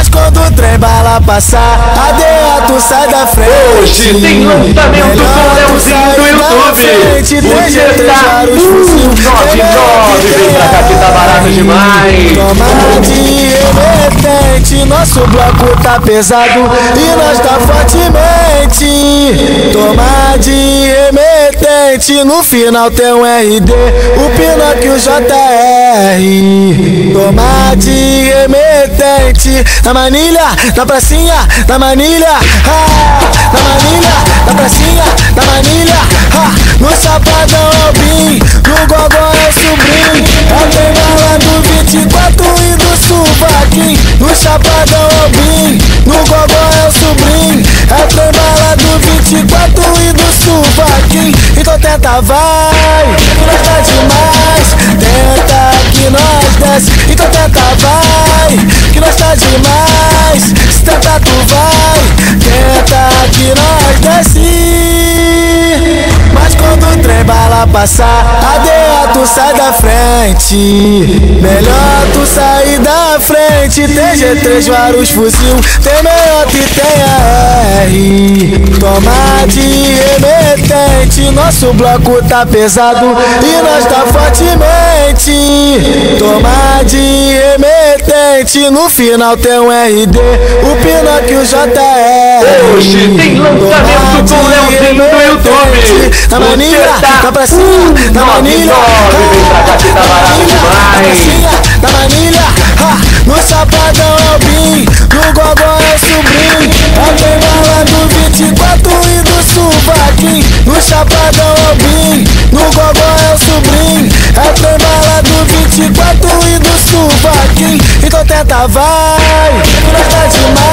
Mas quando o trem bala passar, a DA tu sai da frente. Hoje tem lançamento com o Leozinho do YouTube. O GTA 199, vem pra cá que tá barato demais. Toma de remetente, nosso bloco tá pesado e nós tá fortemente. Toma de remetente, no final tem um RD, o Pinóquio JR. Toma de remetente, na manilha, na pracinha, na manilha, na manilha, na pracinha, na manilha, no Chapadão é o Bim, no Gogó é o Sobrinho, tem bala do 24 e do Suvaquim, no Chapadão é o Bim, no Gogó é o Sobrinho, tem bala do 24 e do Suvaquim. Então tenta vai, que nós tá demais, tenta que nós desce. Então tenta vai, que nós tá demais, se tenta tu vai, tenta que nós desce. Mas quando o trem bala passar, a DA tu sai da frente. Melhor tu sair da frente. Tem G3, vários fuzil, tem melhor que tem AR. Toma de remetente, nosso bloco tá pesado e nós tá fortemente. Toma de remetente, no final tem um RD, o Pinóquio JR. Hoje tem lançamento com o Leozinho do YouTube. Na manilha, na pracinha, na manilha, vem pra cá que tá barato demais. na manilha, no Chapadão é o Bim, no Gogó é o Sobrinho, tem bala do 24 e do Suvaquim, no Chapadão é o Bim, no Gogó é o Sobrinho, tem bala do 24 e do Suvaquim. Então tenta vai, que nós tá demais.